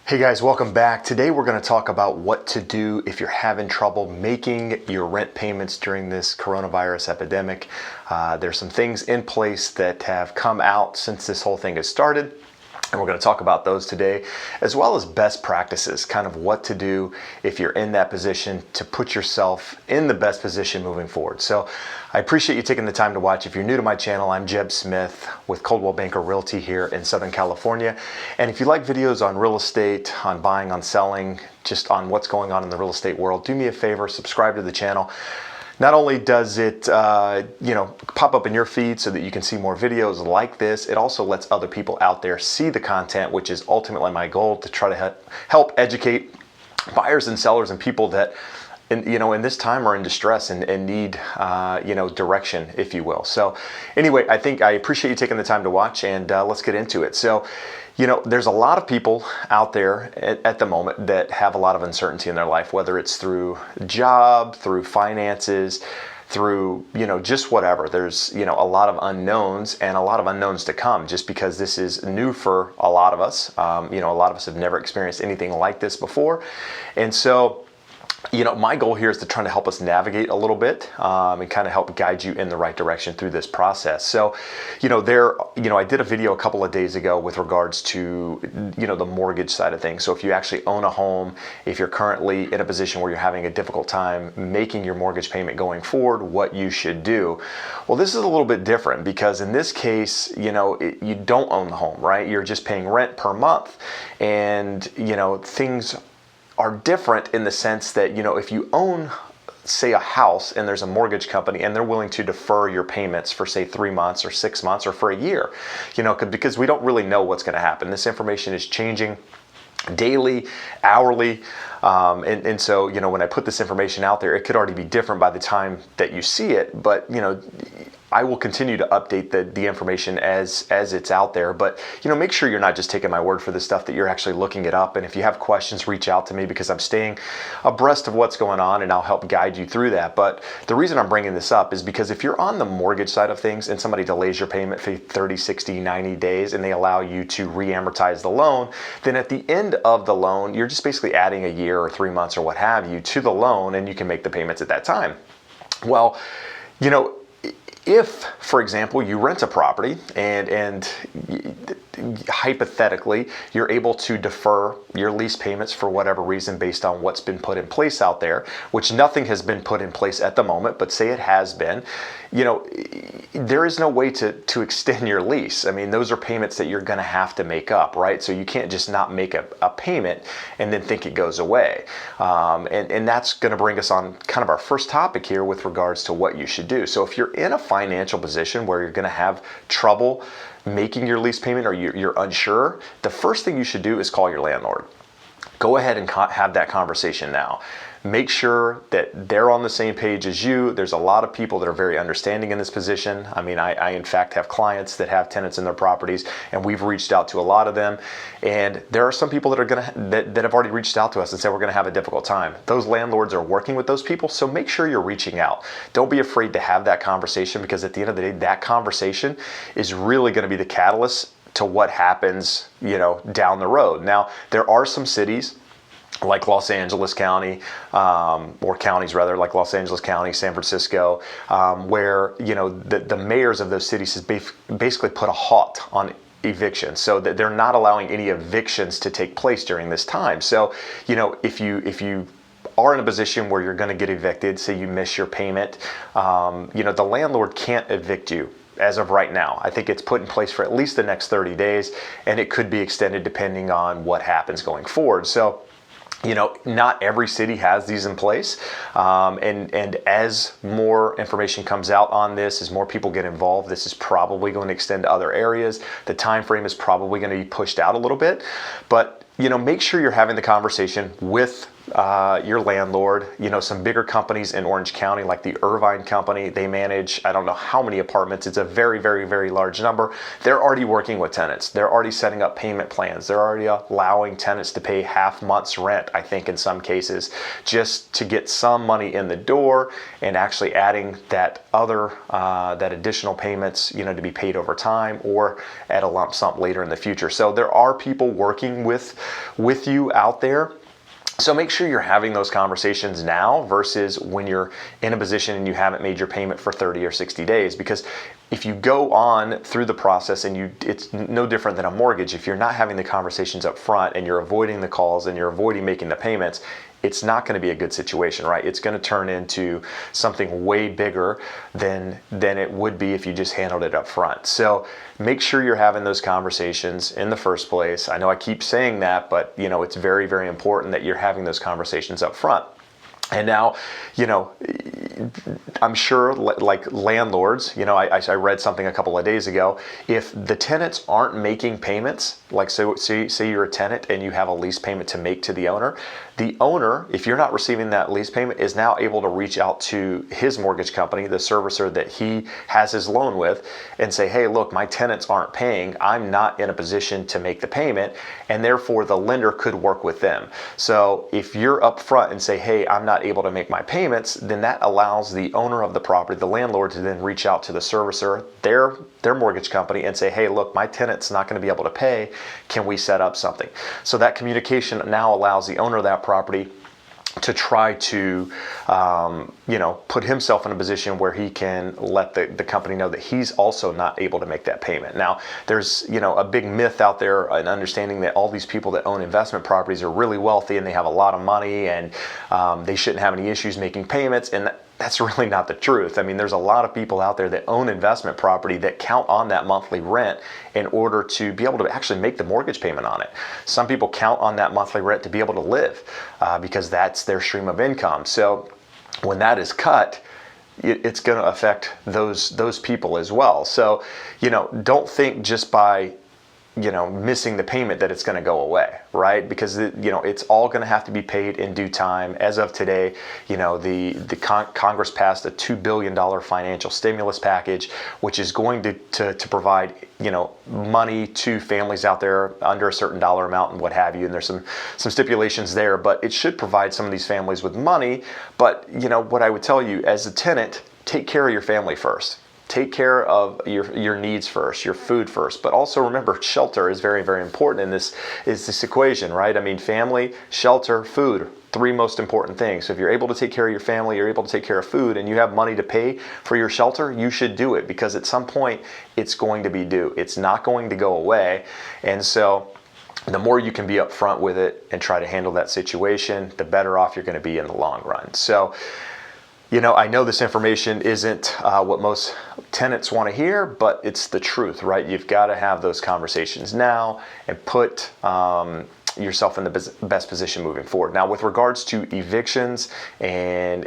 Hey guys, welcome back. Today we're going to talk about what to do if you're having trouble making your rent payments during this coronavirus epidemic. There's some things in place that have come out since this whole thing has started, and we're going to talk about those today, as well as best practices, kind of what to do if you're in that position to put yourself in the best position moving forward. So I appreciate you taking the time to watch. If you're new to my channel, I'm Jeb Smith with Coldwell Banker Realty here in Southern California. And if you like videos on real estate, on buying, on selling, just on what's going on in the real estate world, do me a favor, subscribe to the channel. Not only does it pop up in your feed so that you can see more videos like this, it also lets other people out there see the content, which is ultimately my goal, to try to help educate buyers and sellers and people that in this time are in distress and need direction, if you will. So anyway, I appreciate you taking the time to watch, and let's get into it. So there's a lot of people out there at the moment that have a lot of uncertainty in their life, whether it's through job, through finances, through just whatever. There's a lot of unknowns, and a lot of unknowns to come, just because this is new for a lot of us. A lot of us have never experienced anything like this before, and so my goal here is to try to help us navigate a little bit and kind of help guide you in the right direction through this process. So, I did a video a couple of days ago with regards to, the mortgage side of things. So if you actually own a home, if you're currently in a position where you're having a difficult time making your mortgage payment going forward, what you should do. Well, this is a little bit different, because in this case, you don't own the home, right? You're just paying rent per month, and, things are different in the sense that, if you own, say, a house and there's a mortgage company and they're willing to defer your payments for, say, 3 months or 6 months or for a year, because we don't really know what's going to happen. This information is changing daily, hourly, and so when I put this information out there, it could already be different by the time that you see it, but I will continue to update the information as it's out there. But make sure you're not just taking my word for this stuff, that you're actually looking it up. And if you have questions, reach out to me, because I'm staying abreast of what's going on, and I'll help guide you through that. But the reason I'm bringing this up is because if you're on the mortgage side of things and somebody delays your payment for 30, 60, 90 days, and they allow you to re-amortize the loan, then at the end of the loan, you're just basically adding a year or 3 months or what have you to the loan, and you can make the payments at that time. Well, if, for example, you rent a property and hypothetically you're able to defer your lease payments for whatever reason based on what's been put in place out there, which nothing has been put in place at the moment, but say it has been, there is no way to extend your lease. I mean, those are payments that you're going to have to make up, right? So you can't just not make a payment and then think it goes away. And that's going to bring us on kind of our first topic here with regards to what you should do. So if you're in a financial position where you're going to have trouble making your lease payment, or you're unsure, the first thing you should do is call your landlord. Go ahead and have that conversation now. Make sure that they're on the same page as you. There's a lot of people that are very understanding in this position. I mean, I in fact have clients that have tenants in their properties, and we've reached out to a lot of them. And there are some people that have already reached out to us and said we're going to have a difficult time. Those landlords are working with those people, so make sure you're reaching out. Don't be afraid to have that conversation, because at the end of the day, that conversation is really going to be the catalyst to what happens, down the road. Now, there are some cities like Los Angeles County, or counties rather, like Los Angeles County, San Francisco, where the mayors of those cities has basically put a halt on evictions, so that they're not allowing any evictions to take place during this time. So if you are in a position where you're going to get evicted, say you miss your payment, the landlord can't evict you as of right now. I think it's put in place for at least the next 30 days, and it could be extended depending on what happens going forward. So not every city has these in place, and as more information comes out on this, as more people get involved, this is probably going to extend to other areas. The time frame is probably going to be pushed out a little bit, but make sure you're having the conversation with your landlord. Some bigger companies in Orange County, like the Irvine Company, they manage, I don't know how many apartments. It's a very, very, very large number. They're already working with tenants. They're already setting up payment plans. They're already allowing tenants to pay half month's rent, I think in some cases, just to get some money in the door, and actually adding that additional payments, to be paid over time or at a lump sum later in the future. So there are people working with you out there. So make sure you're having those conversations now versus when you're in a position and you haven't made your payment for 30 or 60 days. Because if you go on through the process and it's no different than a mortgage, if you're not having the conversations up front and you're avoiding the calls and you're avoiding making the payments, it's not going to be a good situation, right? It's going to turn into something way bigger than it would be if you just handled it up front. So make sure you're having those conversations in the first place. I know I keep saying that, but it's very, very important that you're having those conversations up front. And now, I'm sure like landlords, I read something a couple of days ago, if the tenants aren't making payments, like say you're a tenant and you have a lease payment to make to the owner, if you're not receiving that lease payment, is now able to reach out to his mortgage company, the servicer that he has his loan with, and say, hey, look, my tenants aren't paying. I'm not in a position to make the payment, and therefore the lender could work with them. So if you're upfront and say, hey, I'm not able to make my payments, then that allows the owner of the property, the landlord, to then reach out to the servicer, their mortgage company, and say, hey, look, my tenant's not going to be able to pay. Can we set up something? So that communication now allows the owner of that property to try to put himself in a position where he can let the company know that he's also not able to make that payment. Now, there's a big myth out there, an understanding that all these people that own investment properties are really wealthy and they have a lot of money and they shouldn't have any issues making payments, and that's really not the truth. I mean, there's a lot of people out there that own investment property that count on that monthly rent in order to be able to actually make the mortgage payment on it. Some people count on that monthly rent to be able to live because that's their stream of income. So when that is cut, it's going to affect those people as well. So, don't think just by missing the payment that it's going to go away, right? Because it's all going to have to be paid in due time. As of today, Congress passed a $2 billion financial stimulus package, which is going to provide money to families out there under a certain dollar amount and what have you. And there's some stipulations there, but it should provide some of these families with money. But what I would tell you as a tenant, take care of your family first. Take care of your needs first, your food first, but also remember shelter is very, very important in this equation, right? I mean, family, shelter, food, three most important things. So if you're able to take care of your family, you're able to take care of food, and you have money to pay for your shelter, you should do it, because at some point it's going to be due. It's not going to go away. And so the more you can be upfront with it and try to handle that situation, the better off you're going to be in the long run. So I know this information isn't what most tenants want to hear, but it's the truth, right? You've got to have those conversations now and put yourself in the best position moving forward. Now, with regards to evictions and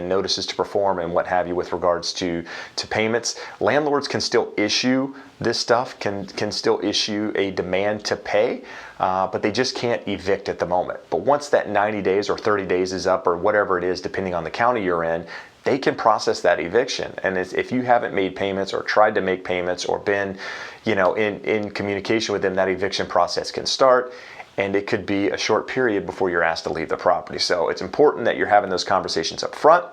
notices to perform and what have you, with regards to payments, landlords can still issue this stuff, can still issue a demand to pay, but they just can't evict at the moment. But once that 90 days or 30 days is up, or whatever it is, depending on the county you're in, they can process that eviction. And if you haven't made payments or tried to make payments or been, in communication with them, that eviction process can start. And it could be a short period before you're asked to leave the property. So it's important that you're having those conversations up front,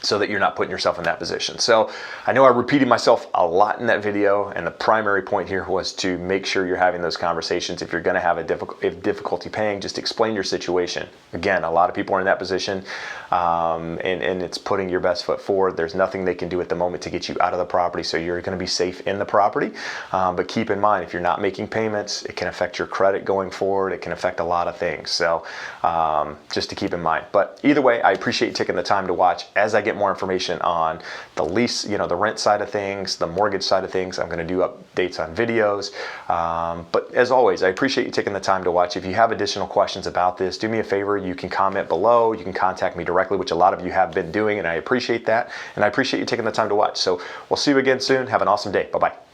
so that you're not putting yourself in that position. So I know I repeated myself a lot in that video, and the primary point here was to make sure you're having those conversations. If you're going to have difficulty paying, just explain your situation. Again, a lot of people are in that position, and it's putting your best foot forward. There's nothing they can do at the moment to get you out of the property, so you're going to be safe in the property. But keep in mind, if you're not making payments, it can affect your credit going forward. It can affect a lot of things. So just to keep in mind. But either way, I appreciate you taking the time to watch. As I get more information on the lease, the rent side of things, the mortgage side of things, I'm going to do updates on videos. But as always, I appreciate you taking the time to watch. If you have additional questions about this, do me a favor. You can comment below. You can contact me directly, which a lot of you have been doing, and I appreciate that. And I appreciate you taking the time to watch. So we'll see you again soon. Have an awesome day. Bye-bye.